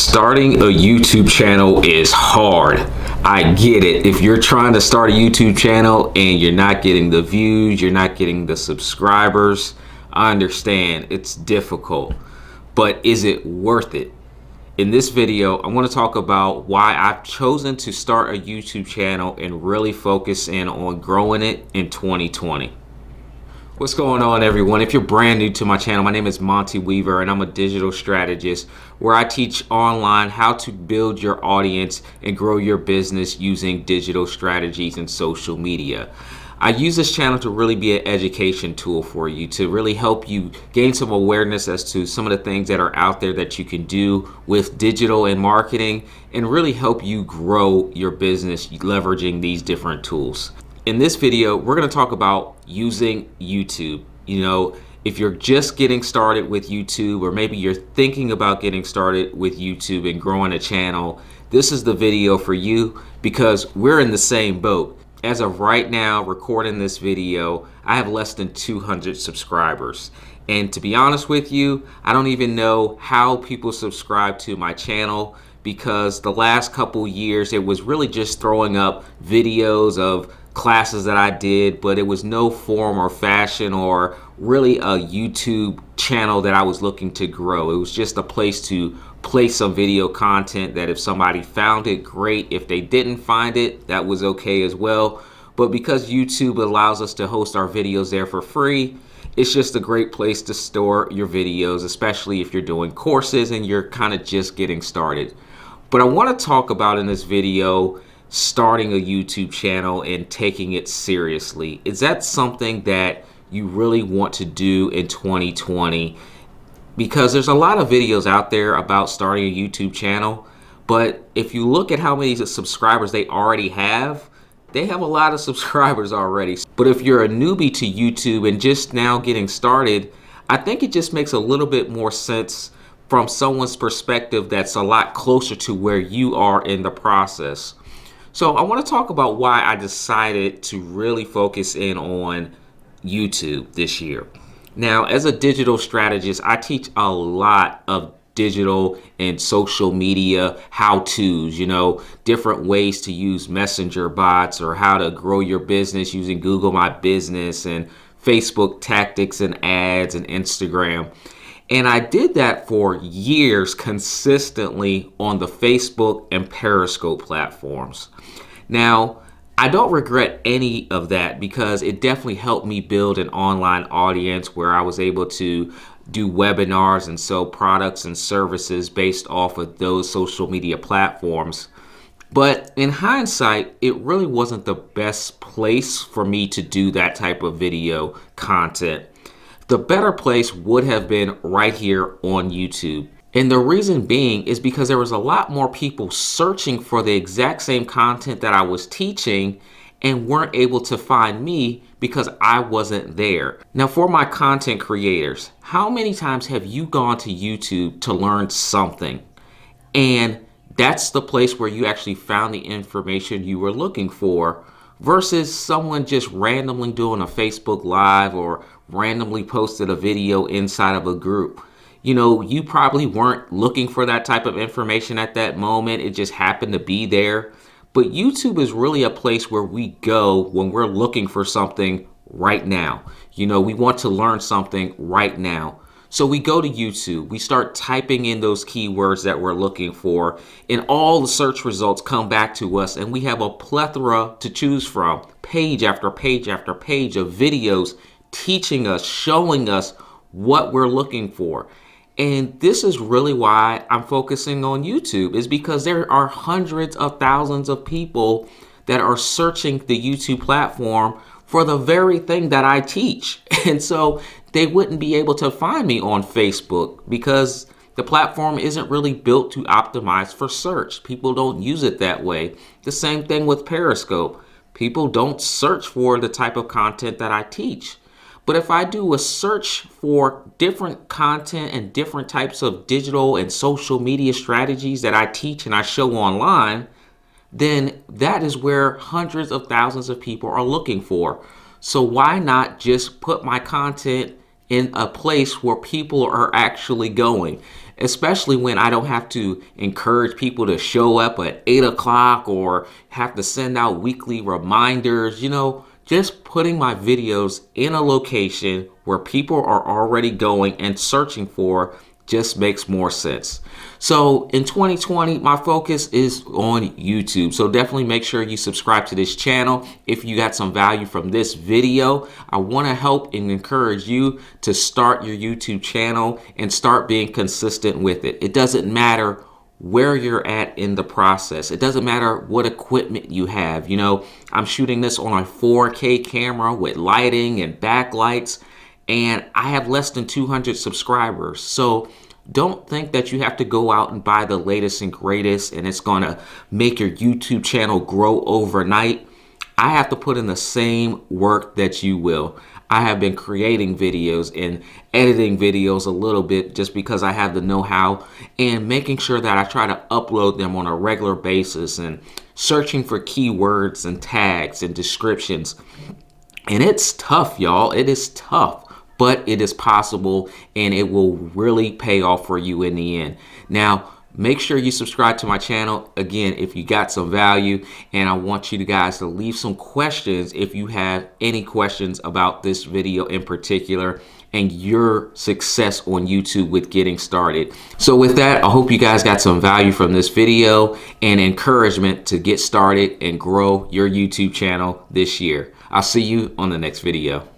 Starting a YouTube channel is hard. I get it. If you're trying to start a YouTube channel and you're not getting the views, you're not getting the subscribers, I understand it's difficult, but is it worth it? In this video, I want to talk about why I've chosen to start a YouTube channel and really focus in on growing it in 2020. What's going on, everyone? If you're brand new to my channel, my name is Monty Weaver and I'm a digital strategist where I teach online how to build your audience and grow your business using digital strategies and social media. I use this channel to really be an education tool for you, to really help you gain some awareness as to some of the things that are out there that you can do with digital and marketing, and really help you grow your business leveraging these different tools. In this video, we're going to talk about using YouTube. You know, if you're just getting started with YouTube, or maybe you're thinking about getting started with YouTube and growing a channel, this is the video for you because we're in the same boat. As of right now, recording this video, I have less than 200 subscribers. And to be honest with you, I don't even know how people subscribe to my channel, because the last couple years it was really just throwing up videos of classes that I did, but it was no form or fashion or really a YouTube channel that I was looking to grow. It was just a place to place some video content that if somebody found it, great. If they didn't find it, that was okay as well. But because YouTube allows us to host our videos there for free, it's just a great place to store your videos, especially if you're doing courses and you're kind of just getting started. But I want to talk about in this video starting a YouTube channel and taking it seriously. Is that something that you really want to do in 2020? Because there's a lot of videos out there about starting a YouTube channel, but if you look at how many subscribers they already have, they have a lot of subscribers already. But if you're a newbie to YouTube and just now getting started, I think it just makes a little bit more sense from someone's perspective that's a lot closer to where you are in the process. So I want to talk about why I decided to really focus in on YouTube this year. Now, as a digital strategist, I teach a lot of digital and social media how-tos, you know, different ways to use messenger bots or how to grow your business using Google My Business and Facebook tactics and ads and Instagram. And I did that for years consistently on the Facebook and Periscope platforms. Now, I don't regret any of that because it definitely helped me build an online audience where I was able to do webinars and sell products and services based off of those social media platforms. But in hindsight, it really wasn't the best place for me to do that type of video content. The better place would have been right here on YouTube. And the reason being is because there was a lot more people searching for the exact same content that I was teaching and weren't able to find me because I wasn't there. Now, for my content creators, how many times have you gone to YouTube to learn something and that's the place where you actually found the information you were looking for, versus someone just randomly doing a Facebook Live or randomly posted a video inside of a group? You know, you probably weren't looking for that type of information at that moment. It just happened to be there. But YouTube is really a place where we go when we're looking for something right now. You know, we want to learn something right now. So we go to YouTube, we start typing in those keywords that we're looking for, and all the search results come back to us, and we have a plethora to choose from, page after page after page of videos teaching us, showing us what we're looking for. And this is really why I'm focusing on YouTube, is because there are hundreds of thousands of people that are searching the YouTube platform for the very thing that I teach. And so they wouldn't be able to find me on Facebook because the platform isn't really built to optimize for search. People don't use it that way. The same thing with Periscope. People don't search for the type of content that I teach. But if I do a search for different content and different types of digital and social media strategies that I teach and I show online, then that is where hundreds of thousands of people are looking for. So why not just put my content in a place where people are actually going? especially when I don't have to encourage people to show up at 8 o'clock or have to send out weekly reminders. You know, just putting my videos in a location where people are already going and searching for just makes more sense. So in 2020, my focus is on YouTube. So definitely make sure you subscribe to this channel. If you got some value from this video, I want to help and encourage you to start your YouTube channel and start being consistent with it. It doesn't matter where you're at in the process. It doesn't matter what equipment you have. You know, I'm shooting this on a 4K camera with lighting and backlights, and I have less than 200 subscribers. So don't think that you have to go out and buy the latest and greatest and it's gonna make your YouTube channel grow overnight. I have to put in the same work that you will. I have been creating videos and editing videos a little bit just because I have the know-how, and making sure that I try to upload them on a regular basis and searching for keywords and tags and descriptions. And it's tough, y'all. It is tough. But it is possible, and it will really pay off for you in the end. Now, make sure you subscribe to my channel, again, if you got some value, and I want you guys to leave some questions if you have any questions about this video in particular and your success on YouTube with getting started. So with that, I hope you guys got some value from this video and encouragement to get started and grow your YouTube channel this year. I'll see you on the next video.